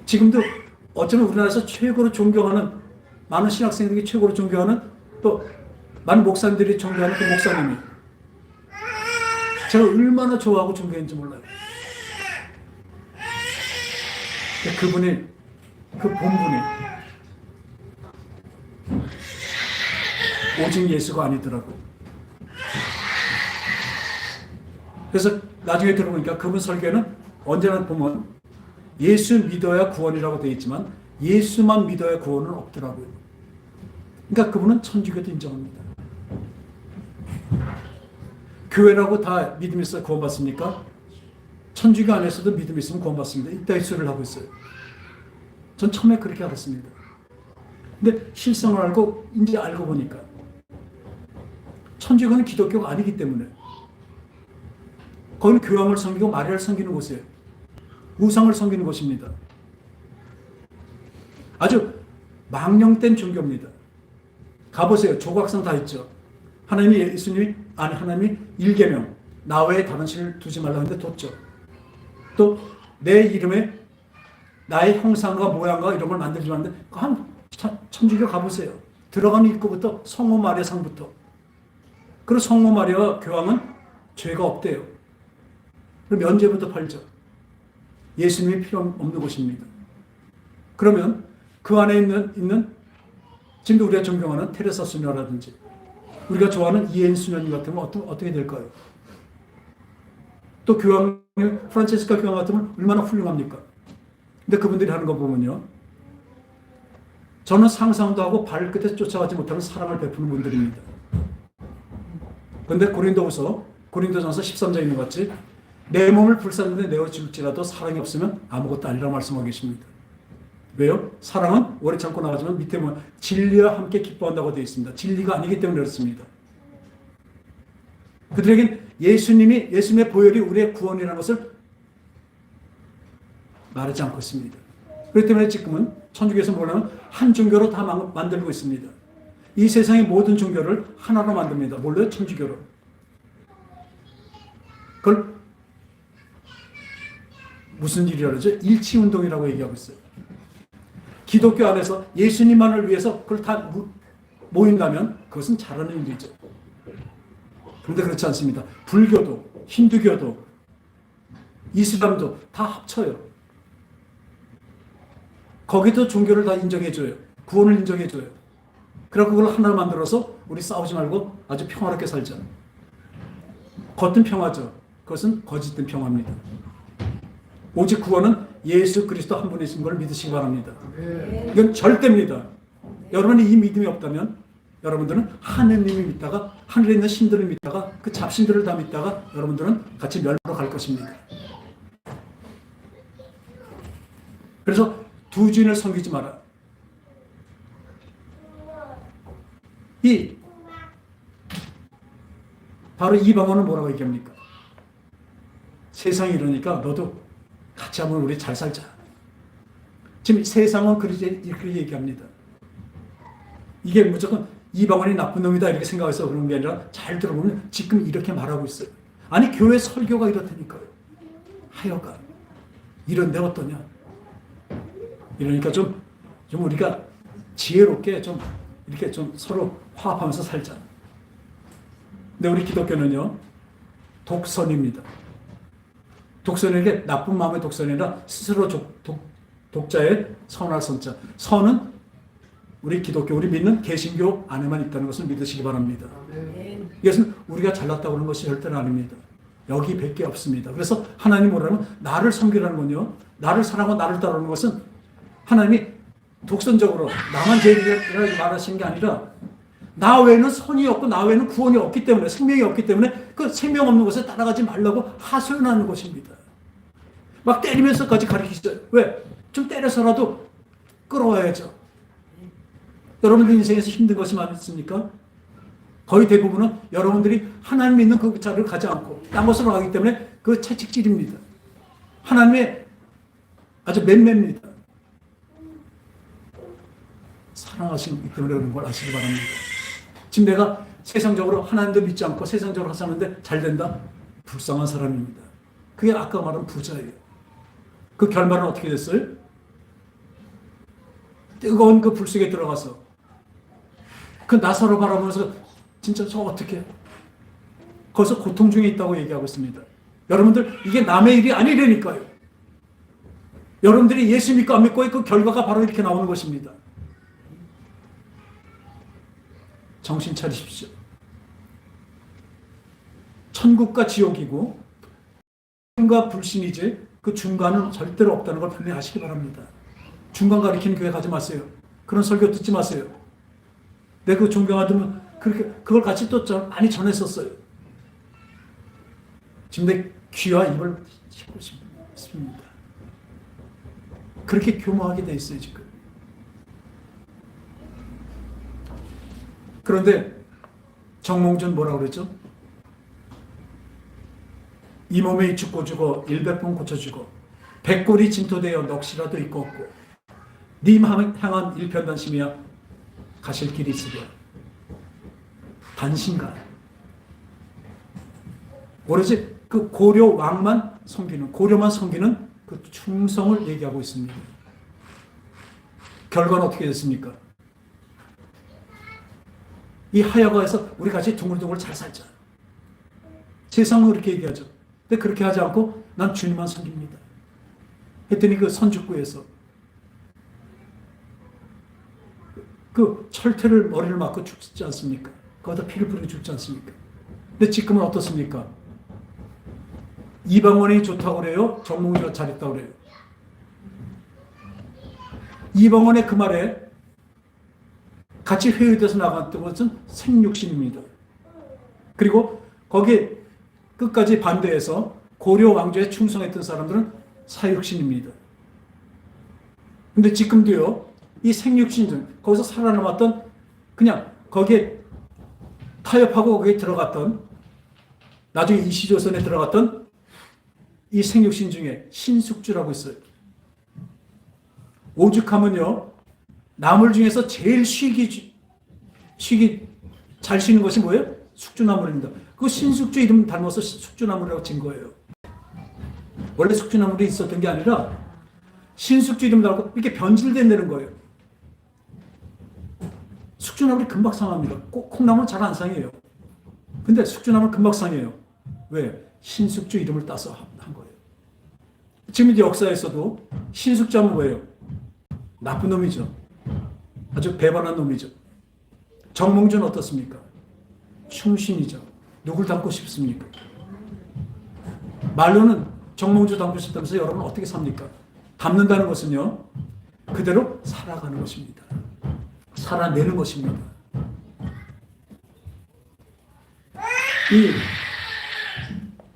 지금도 어쩌면 우리나라에서 최고로 존경하는, 많은 신학생들이 최고로 존경하는, 또 많은 목사님들이 존경하는 그 목사님이 제가 얼마나 좋아하고 존경했는지 몰라요. 그분이, 그 본분이 오직 예수가 아니더라고요. 그래서 나중에 들어보니까 그분 설교는 언제나 보면 예수 믿어야 구원이라고 되어 있지만 예수만 믿어야 구원은 없더라고요. 그러니까 그분은 천주교도 인정합니다. 교회라고 다 믿음이 있어 구원받습니까? 천주교 안에서도 믿음이 있으면 구원받습니다. 이따위 소리를 하고 있어요. 전 처음에 그렇게 알았습니다. 근데 실상을 알고 이제 알고 보니까 천주교는 기독교가 아니기 때문에 거기는 교황을 섬기고 마리아를 섬기는 곳이에요. 우상을 섬기는 곳입니다. 아주 망령된 종교입니다. 가보세요. 조각상 다 있죠. 하나님이 예수님이, 아니 하나님이 일계명, 나 외에 다른 신을 두지 말라고 했는데 뒀죠. 또 내 이름에 나의 형상과 모양과 이런 걸 만들지 말는데 한 천주교 가보세요. 들어가는 입구부터 성모 마리아 상부터. 그리고 성모 마리아 교황은 죄가 없대요. 그럼 면죄부터 팔죠. 예수님이 필요 없는 곳입니다. 그러면 그 안에 있는 지금도 우리가 존경하는 테레사 수녀라든지 우리가 좋아하는 이엔 수녀님 같으면 어떻게 될까요? 또 교황, 프란체스카 교황 같으면 얼마나 훌륭합니까? 근데 그분들이 하는 거 보면요. 저는 상상도 하고 발끝에 쫓아가지 못하는 사랑을 베푸는 분들입니다. 그런데 고린도전서 13장에 있는 것 같이 내 몸을 불사르는데 내어줄지라도 사랑이 없으면 아무것도 아니라고 말씀하고 계십니다. 왜요? 사랑은 오래 참고 나가지만 밑에 보면 진리와 함께 기뻐한다고 되어 있습니다. 진리가 아니기 때문에 그렇습니다. 그들에겐 예수님의 보혈이 우리의 구원이라는 것을 말하지 않고 있습니다. 그렇기 때문에 지금은 천주교에서 뭐냐면 한 종교로 다 만들고 있습니다. 이 세상의 모든 종교를 하나로 만듭니다. 뭘로요? 천주교로. 그걸 무슨 일이라고 그러죠? 일치운동이라고 얘기하고 있어요. 기독교 안에서 예수님만을 위해서 그걸 다 모인다면 그것은 잘하는 일이죠. 그런데 그렇지 않습니다. 불교도, 힌두교도, 이슬람도 다 합쳐요. 거기도 종교를 다 인정해줘요. 구원을 인정해줘요. 그래서 그걸 하나로 만들어서 우리 싸우지 말고 아주 평화롭게 살자. 겉은 평화죠. 그것은 거짓된 평화입니다. 오직 구원은 예수 그리스도 한 분이신 걸 믿으시기 바랍니다. 이건 절대입니다. 여러분이 이 믿음이 없다면 여러분들은 하느님을 믿다가 하늘에 있는 신들을 믿다가 그 잡신들을 다 믿다가 여러분들은 같이 멸로 갈 것입니다. 그래서 두 주인을 섬기지 마라. 바로 이 방언은 뭐라고 얘기합니까? 세상이 이러니까 너도 같이 한번 우리 잘 살자. 지금 세상은 그렇게 얘기합니다. 이게 무조건 이 방언이 나쁜 놈이다 이렇게 생각해서 그런 게 아니라 잘 들어보면 지금 이렇게 말하고 있어요. 아니 교회 설교가 이렇다니까요. 하여간 이런데 어떠냐. 이러니까 좀 우리가 지혜롭게 좀 이렇게 좀 서로 화합하면서 살자. 근데 우리 기독교는요, 독선입니다. 독선에게 나쁜 마음의 독선이 아니라 스스로 독자의 선할 선자. 선은 우리 기독교, 우리 믿는 개신교 안에만 있다는 것을 믿으시기 바랍니다. 이것은 우리가 잘났다고 하는 것이 절대로 아닙니다. 여기 밖에 없습니다. 그래서 하나님 뭐라면 나를 섬기라는 건요, 나를 사랑하고 나를 따르는 것은 하나님이 독선적으로 나만 제일이라고 말하시는 게 아니라 나 외에는 선이 없고 나 외에는 구원이 없기 때문에, 생명이 없기 때문에 그 생명 없는 곳에 따라가지 말라고 하소연하는 것입니다. 막 때리면서까지 가르치죠. 왜? 좀 때려서라도 끌어와야죠. 여러분들 인생에서 힘든 것이 많습니까? 거의 대부분은 여러분들이 하나님 믿는 그 자리를 가지 않고 딴 곳으로 가기 때문에 그 채찍질입니다. 하나님의 아주 맴매입니다. 사랑하시기 때문에 그런 걸 아시기 바랍니다. 지금 내가 세상적으로 하나님도 믿지 않고 세상적으로 사는데 잘 된다? 불쌍한 사람입니다. 그게 아까 말한 부자예요. 그 결말은 어떻게 됐어요? 뜨거운 그 불 속에 들어가서 그 나사로 바라보면서 진짜 저 어떻게 거기서 고통 중에 있다고 얘기하고 있습니다. 여러분들 이게 남의 일이 아니라니까요. 여러분들이 예수 믿고 안 믿고의 그 결과가 바로 이렇게 나오는 것입니다. 정신 차리십시오. 천국과 지옥이고 신과 불신이지 그 중간은 절대로 없다는 걸 분명히 아시기 바랍니다. 중간 가리키는 교회 가지 마세요. 그런 설교 듣지 마세요. 내가 그 존경하면 그렇게 그걸 같이 또 많이 전했었어요. 지금 내 귀와 입을 닫고 싶습니다. 그렇게 교묘하게 돼 있어요 지금. 그런데 정몽준 뭐라고 그랬죠? 이 몸에 죽고 죽어 100번 고쳐주고 100골이 진토되어 넋이라도 있고 없고 님 향한 일편단심이야 가실 길이 있으랴. 단신가 오로지 그 고려 왕만 섬기는 고려만 섬기는 그 충성을 얘기하고 있습니다. 결과는 어떻게 됐습니까? 이 하야가에서 우리 같이 둥글둥글 잘 살자. 세상은 그렇게 얘기하죠. 근데 그렇게 하지 않고 난 주님만 섬깁니다. 했더니 그 선주구에서 그 철퇴를 머리를 맞고 죽지 않습니까? 거기다 피를 뿌리고 죽지 않습니까? 근데 지금은 어떻습니까? 이방원이 좋다고 그래요? 정몽주가 잘했다고 그래요? 이방원의 그 말에 같이 회의돼서 나갔던 것은 생육신입니다. 그리고 거기에 끝까지 반대해서 고려 왕조에 충성했던 사람들은 사육신입니다. 근데 지금도요, 이 생육신들, 거기서 살아남았던, 그냥 거기에 타협하고 거기에 들어갔던, 나중에 이시조선에 들어갔던 이 생육신 중에 신숙주라고 있어요. 오죽하면요, 나물 중에서 제일 쉬기 잘 쉬는 것이 뭐예요? 숙주나물입니다. 그 신숙주 이름 닮아서 숙주나물이라고 진 거예요. 원래 숙주나물이 있었던 게 아니라 신숙주 이름 닮고 이렇게 변질된다는 거예요. 숙주나물이 금방 상합니다. 콩나물은 잘 안 상해요. 근데 숙주나물 금방 상해요. 왜? 신숙주 이름을 따서 한 거예요. 지금 이제 역사에서도 신숙주하면 뭐예요? 나쁜 놈이죠. 아주 배반한 놈이죠. 정몽주는 어떻습니까? 충신이죠. 누굴 닮고 싶습니까? 말로는 정몽주 닮고 싶다면서 여러분 어떻게 삽니까? 닮는다는 것은요, 그대로 살아가는 것입니다. 살아내는 것입니다. 이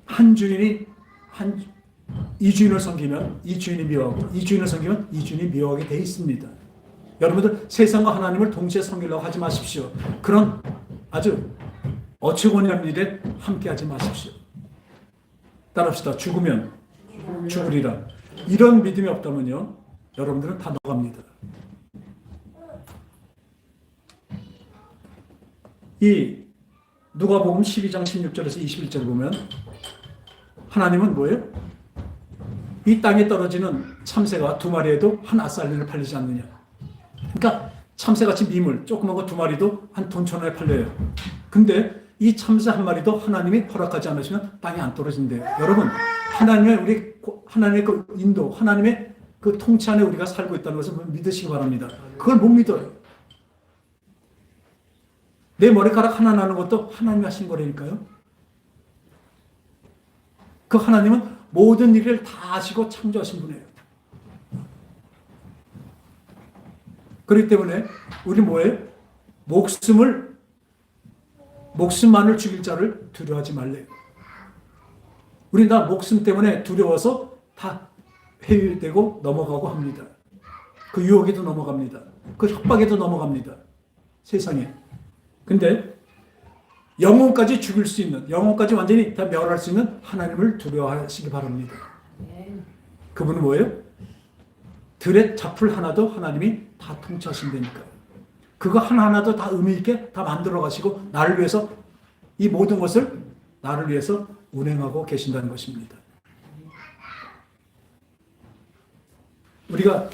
한 주인이 이 주인을 섬기면 이 주인이 미워하고 이 주인을 섬기면 이 주인이 미워하게 돼 있습니다. 여러분들 세상과 하나님을 동시에 섬기려고 하지 마십시오. 그런 아주 어처구니없는 일에 함께하지 마십시오. 따라합시다. 죽으면 죽으리라. 이런 믿음이 없다면요, 여러분들은 다 나갑니다. 이 누가복음 12장 16절에서 21절 보면 하나님은 뭐예요? 이 땅에 떨어지는 참새가 두 마리에도 한 아살리를 팔리지 않느냐. 그러니까 참새같이 미물 조그만 거 두 마리도 한 돈 1,000원에 팔려요. 근데 이 참새 한 마리도 하나님이 허락하지 않으시면 땅에 안 떨어진대요. 여러분, 하나님의 그 인도, 하나님의 그 통치 안에 우리가 살고 있다는 것을 믿으시기 바랍니다. 그걸 못 믿어요. 내 머리카락 하나 나는 것도 하나님이 하신 거라니까요. 그 하나님은 모든 일을 다 아시고 창조하신 분이에요. 그렇기 때문에 우리 뭐예요? 목숨을 목숨만을 죽일 자를 두려워하지 말래요. 우리 다 목숨 때문에 두려워서 다 회유되고 넘어가고 합니다. 그 유혹에도 넘어갑니다. 그 협박에도 넘어갑니다. 세상에. 근데 영혼까지 죽일 수 있는, 영혼까지 완전히 다 멸할 수 있는 하나님을 두려워하시기 바랍니다. 그분은 뭐예요? 들의 잡풀 하나도 하나님이 다 통치하신다니까. 그거 하나하나도 다 의미 있게 다 만들어 가시고 나를 위해서 이 모든 것을 나를 위해서 운행하고 계신다는 것입니다. 우리가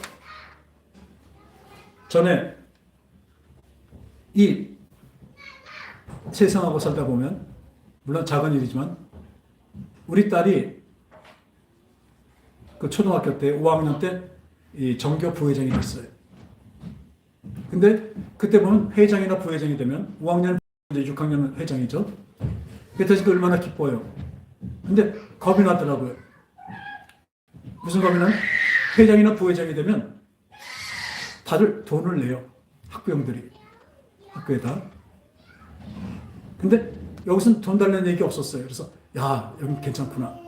전에 이 세상하고 살다 보면 물론 작은 일이지만 우리 딸이 그 초등학교 때 5학년 때 이 정교 부회장이 됐어요. 근데 그때 보면 회장이나 부회장이 되면 5학년 이제 6학년 회장이죠. 그래서 얼마나 기뻐요. 근데 겁이 나더라고요. 무슨 겁이 나면 회장이나 부회장이 되면 다들 돈을 내요. 학부형들이 학교에다. 근데 여기서는 돈 달라는 얘기 없었어요. 그래서 야 여기 괜찮구나.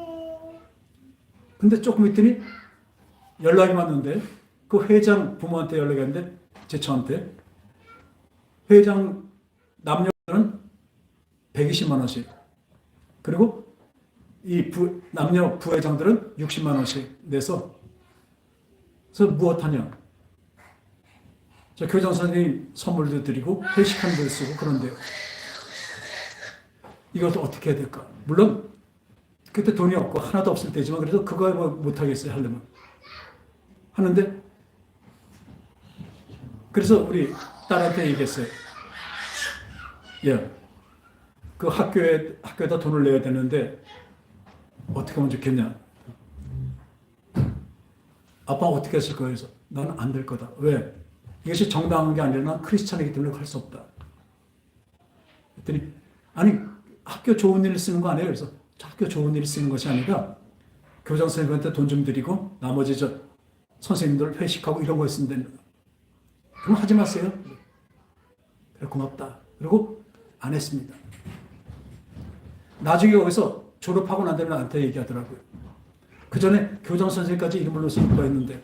근데 조금 있더니 연락이 왔는데 그 회장 부모한테 연락이 왔는데 제 저한테 회장 남녀는 120만 원씩 그리고 이 남녀 부회장들은 60만 원씩 내서 그래서 무엇하냐? 저 교장 선생님 선물도 드리고 회식하는 데 쓰고 그런데요. 이것도 어떻게 해야 될까? 물론 그때 돈이 없고 하나도 없을 때지만 그래도 그거 뭐 못하겠어요 하려면 하는데 그래서 우리 딸한테 얘기했어요. 야, 그 학교에다 돈을 내야 되는데 어떻게 하면 좋겠냐? 아빠가 어떻게 했을 거예요? 그래서 나는 안 될 거다. 왜? 이것이 정당한 게 아니라 난 크리스찬이기 때문에 할 수 없다. 그랬더니 아니 학교 좋은 일을 쓰는 거 아니에요? 그래서 학교 좋은 일을 쓰는 것이 아니라 교장 선생님한테 돈 좀 드리고 나머지 선생님들 회식하고 이런 거 했으면 그럼 하지 마세요. 그래 고맙다. 그리고 안 했습니다. 나중에 거기서 졸업하고 난 다음에 나한테 얘기하더라고요. 그 전에 교장 선생님까지 이름을 넣어서 공부했는데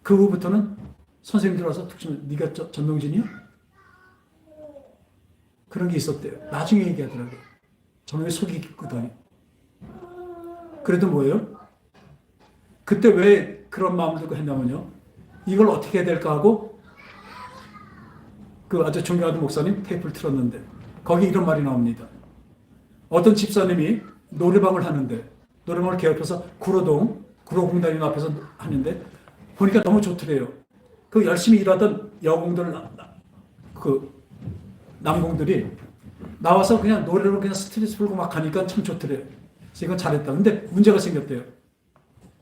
그 후부터는 선생님들 와서 툭 치면 네가 전명진이야? 그런 게 있었대요. 나중에 얘기하더라고요. 저는 왜 속이 깊거든요. 그래도 뭐예요? 그때 왜 그런 마음을 들고 했냐면요. 이걸 어떻게 해야 될까 하고 그 아주 존경하는 목사님 테이프를 틀었는데 거기 이런 말이 나옵니다. 어떤 집사님이 노래방을 하는데 노래방을 개업해서 구로공단인 앞에서 하는데 보니까 너무 좋더래요. 그 열심히 일하던 여공들 그 남공들이 나와서 그냥 노래로 그냥 스트레스 풀고 막 하니까 참 좋더래요. 그래서 이건 잘했다. 근데 문제가 생겼대요.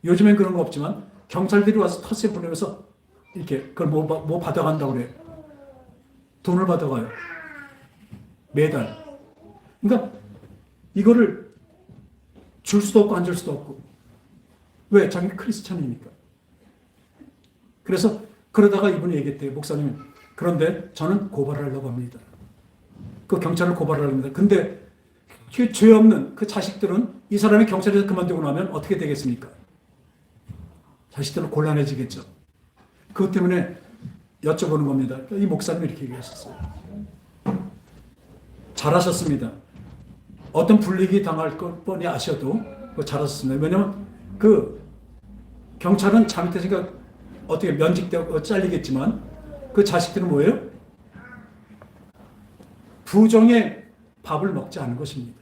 요즘엔 그런 거 없지만 경찰들이 와서 텃세 부르면서 이렇게 그걸 뭐 받아간다고 그래요. 돈을 받아가요. 매달. 그러니까 이거를 줄 수도 없고 안 줄 수도 없고. 왜? 자기 크리스찬이니까. 그래서 그러다가 이분이 얘기했대요. 목사님. 그런데 저는 고발을 하려고 합니다. 그 경찰을 고발을 합니다. 근데 그 죄 없는 그 자식들은 이 사람이 경찰에서 그만두고 나면 어떻게 되겠습니까? 자식들은 곤란해지겠죠. 그것 때문에 여쭤보는 겁니다. 이 목사님이 이렇게 얘기하셨어요. 잘하셨습니다. 어떤 불이익이 당할 걸 뻔히 아셔도 잘하셨습니다. 왜냐하면 그 경찰은 잘못했으니까 어떻게 면직되고 잘리겠지만 그 자식들은 뭐예요? 부정의 밥을 먹지 않은 것입니다.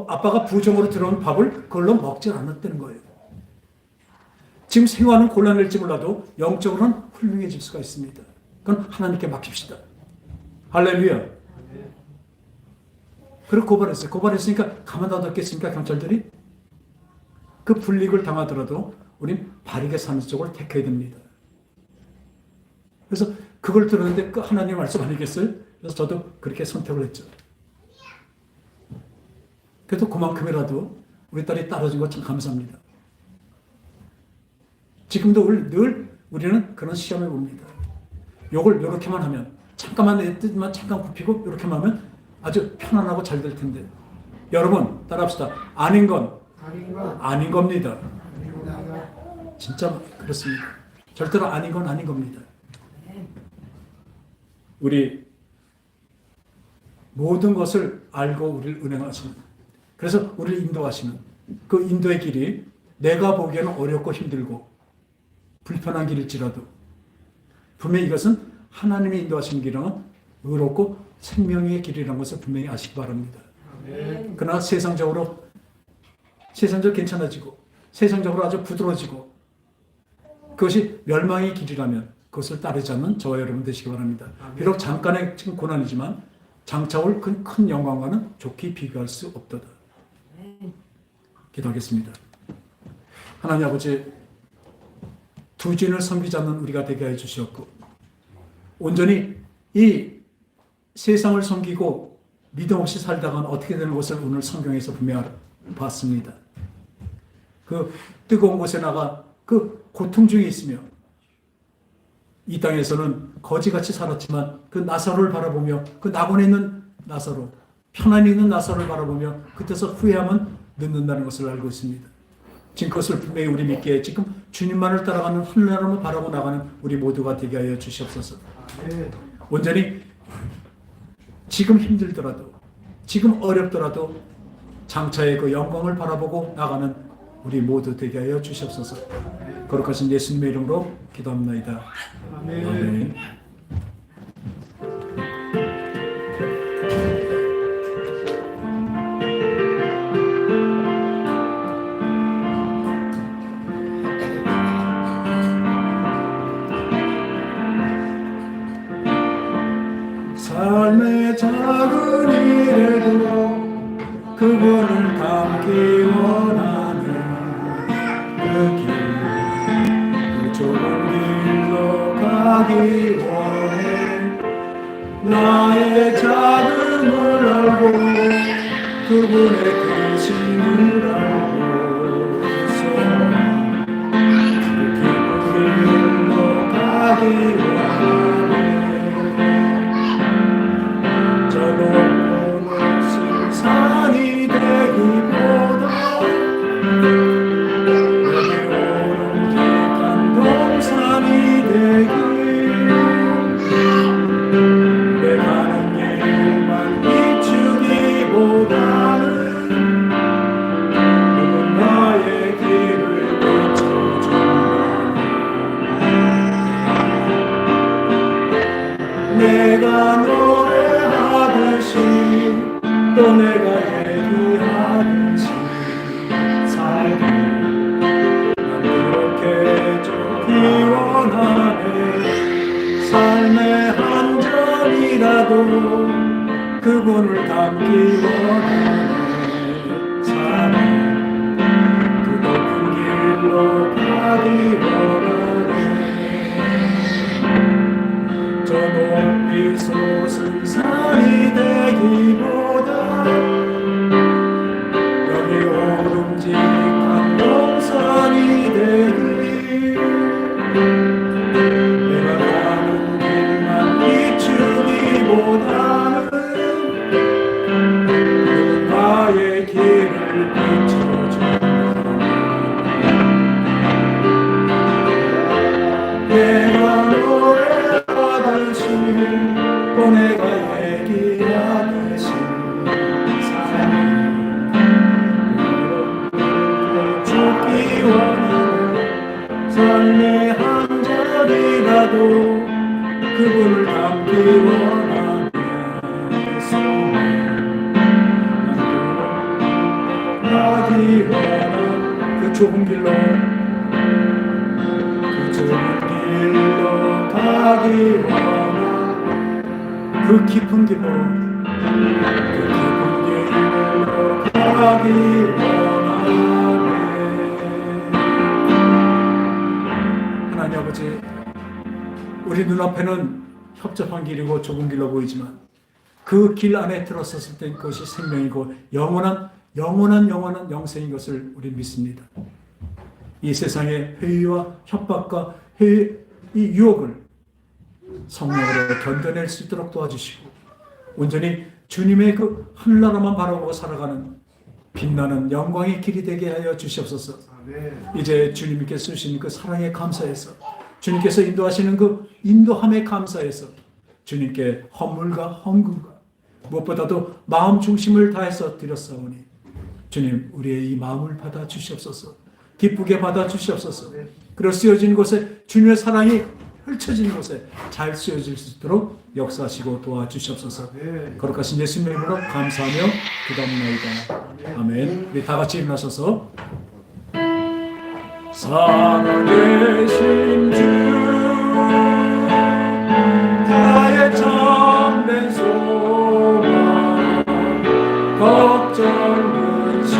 아빠가 부정으로 들어온 밥을 그걸로 먹지 않았다는 거예요. 지금 생활은 곤란할지 몰라도 영적으로는 훌륭해질 수가 있습니다. 그건 하나님께 맡깁시다. 할렐루야. 그리고 고발했어요. 고발했으니까 가만 놔뒀겠습니까? 경찰들이? 그 불이익을 당하더라도 우린 바르게 사는 쪽을 택해야 됩니다. 그래서 그걸 들었는데 그 하나님 말씀 아니겠어요? 그래서 저도 그렇게 선택을 했죠. 그래도 그만큼이라도 우리 딸이 따라준 것 참 감사합니다. 지금도 늘 우리는 그런 시험을 봅니다. 요걸 요렇게만 하면 잠깐만 내 뜻만 잠깐 굽히고 이렇게 하면 아주 편안하고 잘 될 텐데. 여러분 따라합시다. 아닌 건 아닌 겁니다. 진짜 그렇습니다. 절대로 아닌 건 아닌 겁니다. 우리 모든 것을 알고 우리를 은행하시는, 그래서 우리를 인도하시는 그 인도의 길이 내가 보기에는 어렵고 힘들고 불편한 길일지라도 분명히 이것은 하나님이 인도하시는 길은 의롭고 생명의 길이라는 것을 분명히 아시기 바랍니다. 그러나 세상적으로 괜찮아지고 세상적으로 아주 부드러워지고 그것이 멸망의 길이라면 그것을 따르지 않는 저와 여러분 되시기 바랍니다. 비록 잠깐의 지금 고난이지만 장차 올 큰 영광과는 좋게 비교할 수 없도다. 기도하겠습니다. 하나님 아버지, 두 주인을 섬기지 않는 우리가 되게 해 주시었고 온전히 이 세상을 섬기고 믿음 없이 살다가는 어떻게 되는 것을 오늘 성경에서 분명히 봤습니다. 그 뜨거운 곳에 나가 그 고통 중에 있으며 이 땅에서는 거지같이 살았지만 그 나사로를 바라보며 그 낙원에 있는 나사로, 편안히 있는 나사로를 바라보며 그때서 후회하면 늦는다는 것을 알고 있습니다. 지금 그것을 분명히 우리 믿기에 지금 주님만을 따라가는 하늘나라를 바라고 나가는 우리 모두가 되게 하여 주시옵소서. 온전히 지금 힘들더라도 지금 어렵더라도 장차의 그 영광을 바라보고 나가는 우리 모두 되게 하여 주시옵소서. 거룩하신 예수님의 이름으로 기도합니다. 아멘. 아멘. 삶의 작은 일에도 그분을 닮기 원하는 그 길, 그 좁은 길로 가기 원해. 나의 작음을 알고 그분의 크심을 알고서 그 깊은 길로 가기 원해. 산이 되기보다 여기 오는 깊은 동산이 되길 내 가는 길만 비추기보다는 누군가의 길을 비춰준다. 내가 노래하듯이 또 내가 얘기하듯이 살기 난 그렇게 좋기 원하네. 삶의 한 점이라도 그분을 닮기 원하네. 삶의 그 높은 길로 가기 원하네. 저 높이 솟은 산이 되기보다 여기 오름직한 동산이 되길 내가 가는 길만 비추기보다는 누군가의 길을 비춰준다. 내가 노래하듯이 또 내가 얘기하듯이 죽기 원하는 삶의 한 절이라도 그분을 닮기 원하네. 가기 원한 그 좁은 길로 가기 원한 그 깊은 길로 가기 원하네. 하나님 아버지, 우리 눈앞에는 협잡한 길이고 좁은 길로 보이지만 그 길 안에 들어섰을 때 그것이 생명이고 영원한 영생인 것을 우리 믿습니다. 이 세상의 회의와 협박과 이 유혹을 성령으로 견뎌낼 수 있도록 도와주시고 온전히 주님의 그 하늘나라만 바라보고 살아가는 빛나는 영광의 길이 되게 하여 주시옵소서. 이제 주님께서 주신 그 사랑에 감사해서 주님께서 인도하시는 그 인도함에 감사해서 주님께 헌물과 헌금과 무엇보다도 마음 중심을 다해서 드렸사오니 주님 우리의 이 마음을 받아 주시옵소서. 기쁘게 받아 주시옵소서. 그리고 쓰여진 곳에 주님의 사랑이 펼쳐진 곳에 잘 쓰여질 수 있도록 역사하시고 도와주시옵소서. 거룩하신 예수님의 이름으로 감사하며 기도합니다. 아멘. 우리 다 같이 일어나셔서 살아계신 주 나의 참된 소망 걱정 근심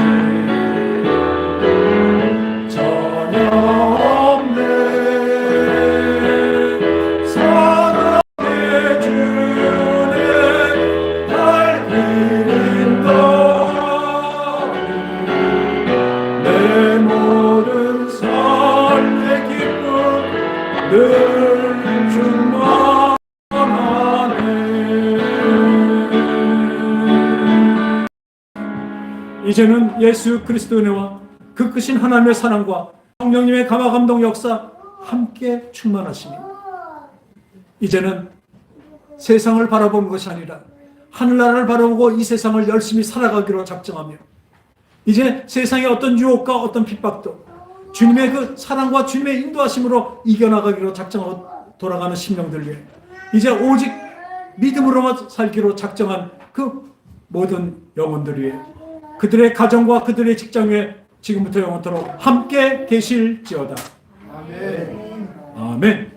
전혀 없네 사랑의 주는 날 비린다 내 모든 삶의 기쁨 늘 충만하네. 이제는 예수 그리스도 은혜와 그 크신 하나님의 사랑과 성령님의 감화 감동 역사 함께 충만하시니 이제는 세상을 바라보는 것이 아니라 하늘나라를 바라보고 이 세상을 열심히 살아가기로 작정하며 이제 세상의 어떤 유혹과 어떤 핍박도 주님의 그 사랑과 주님의 인도하심으로 이겨나가기로 작정하고 돌아가는 심령들 위해 이제 오직 믿음으로만 살기로 작정한 그 모든 영혼들 위해 그들의 가정과 그들의 직장 위에 지금부터 영원토록 함께 계실지어다. 아멘. 아멘.